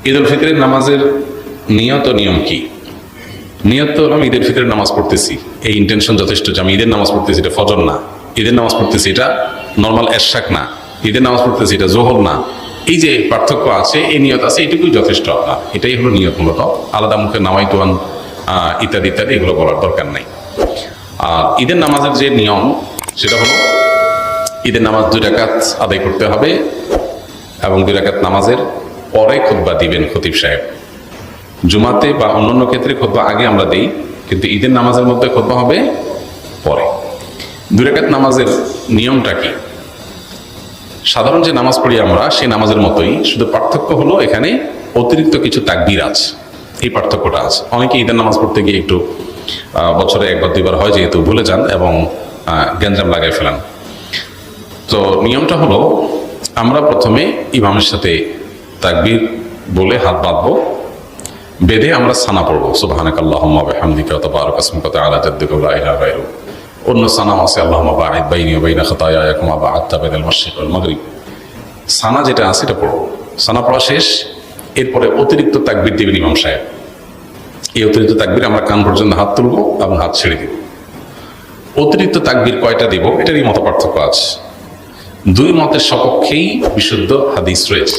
ঈদ উল ফিতরের নামাজের নিয়ত ও নিয়ম কি? নিয়ত তো আমি ঈদের ফিতরের নামাজ পড়তেছি, এই ইন্টেনশন যথেষ্ট যে আমি ঈদের নামাজ পড়তেছি, এটা ফজর না। ঈদের নামাজ পড়তেছি, এটা নর্মাল এরশাক না। ঈদের নামাজ পড়তেছি, এটা জোহর না। এই যে পার্থক্য আছে, এই নিয়ত আছে, এটুকুই যথেষ্ট আপনার। এটাই হলো নিয়ত। মূলত আলাদা মুখে নামাইতুয়ান ইত্যাদি ইত্যাদি এগুলো বলার দরকার নাই। আর ঈদের নামাজের যে নিয়ম, সেটা হলো ঈদের নামাজ 2 রাকাত আদায় করতে হবে এবং 2 রাকাত নামাজের পরে খুতবা দিবেন খতিব সাহেব। জুমাতে বা অন্যান্য ক্ষেত্রে খুতবা আগে আমরা দিই, কিন্তু ঈদের নামাজের মধ্যে খুতবা হবে পরে। 2 রাকাত নামাজের নিয়মটা কি? সাধারণ যে নামাজ পড়ি আমরা সেই নামাজের মতোই, শুধু পার্থক্য হলো এখানে অতিরিক্ত কিছু তাকবীর আছে। এই পার্থক্যটা আছে। অনেকে ঈদের নামাজ পড়তে গিয়ে একটু বছরে 1 বার 2 বার হয় যেহেতু ভুলে যান এবং গ্যাঞ্জাম লাগাই ফেলান। তো নিয়মটা হলো, আমরা প্রথমে ইমামের সাথে তাকবীর বলে হাত বাঁধবো, বেঁধে আমরা সানা পড়বো, সুবহানাকাল্লাহুম্মা ওয়া বিহামদিকা ওয়া তাবারাকা ইসমুকা ওয়া তাআলা জাদ্দুকা ওয়া লা ইলাহা গায়রুক। অন্য সানাও আছে, আল্লাহুম্মা বা'আদ বাইনি ওয়া বাইনা খাতায়ায়া কামা বা'আদতা বাইনাল মাশরিক ওয়াল মাগরিব। সানা যেটা আছে এটা পড়বো। সানা পড়া শেষ, এরপরে অতিরিক্ত তাকবীর দিবেন ইমাম সাহেব। এই অতিরিক্ত তাকবীর আমরা কান পর্যন্ত হাত তুলবো এবং হাত ছেড়ে দিব। অতিরিক্ত তাকবীর কয়টা দিব এটারই মত পার্থক্য আছে। 2 মতের সপক্ষেই বিশুদ্ধ হাদিস রয়েছে।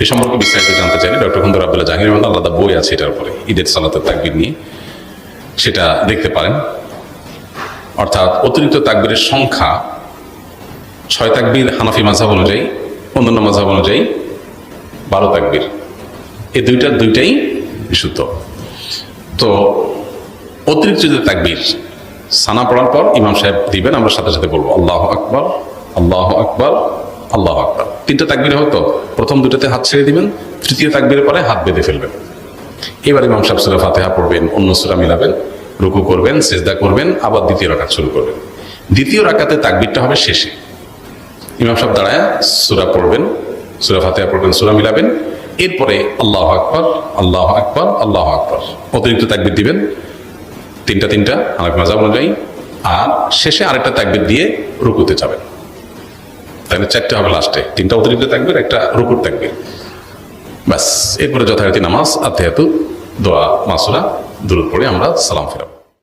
এ সম্পর্কে বিস্তারিত জানতে চাইলে ডক্টর খন্দকার আব্দুল্লাহ জাহাঙ্গীর রহমাতুল্লাহ আলাদা বই আছে এটার উপরে, ঈদের সালাতের তাকবীর নিয়ে, সেটা দেখতে পারেন। অর্থাৎ অতিরিক্ত তাকবীরের সংখ্যা 6 তাকবীর হানাফি মাযহাব অনুযায়ী, অন্যান্য মাযহাব অনুযায়ী 12 তাকবীর। এই দুইটাই বিশুদ্ধ। তো অতিরিক্ত যে তাকবীর সানা পড়ার পর ইমাম সাহেব দিবেন, আমরা সাথে সাথে বলবো আল্লাহু আকবার, আল্লাহু আকবার, আল্লাহু আকবার। 3টা তাকবীর হয়তো প্রথম 2টাতে হাত ছেড়ে দিবেন, তৃতীয় তাকবীরের পরে হাত বেঁধে ফেলবেন। এবার ইমাম সাহেব সূরা ফাতিহা পড়বেন, অন্য সূরা মিলাবেন, রুকু করবেন, সিজদা করবেন, আবার দ্বিতীয় রাকাত শুরু করবেন। দ্বিতীয় রাকাতে তাকবীরটা হবে শেষে। ইমাম সাহেব দাঁড়ায় সূরা পড়বেন, সূরা ফাতিহা পড়বেন, সূরা মিলাবেন, এরপরে আল্লাহু আকবার, আল্লাহু আকবার, আল্লাহু আকবার, অতিরিক্ত তাকবীর দিবেন, 3টা হানাফি মাযহাব অনুযায়ী। আর শেষে আরেকটা তাকবীর দিয়ে রুকুতে যাবেন। তাহলে 4টে হবে লাস্টে, 3টা অতিরিক্ত তাকবীর, একটা রুকুর তাকবীর, ব্যাস। এরপরে যথারীতি নামাজ, আত্তাহিয়াতু, দোয়া, মাসুরা, দুরূদ পড়ে আমরা সালাম ফেরাবো।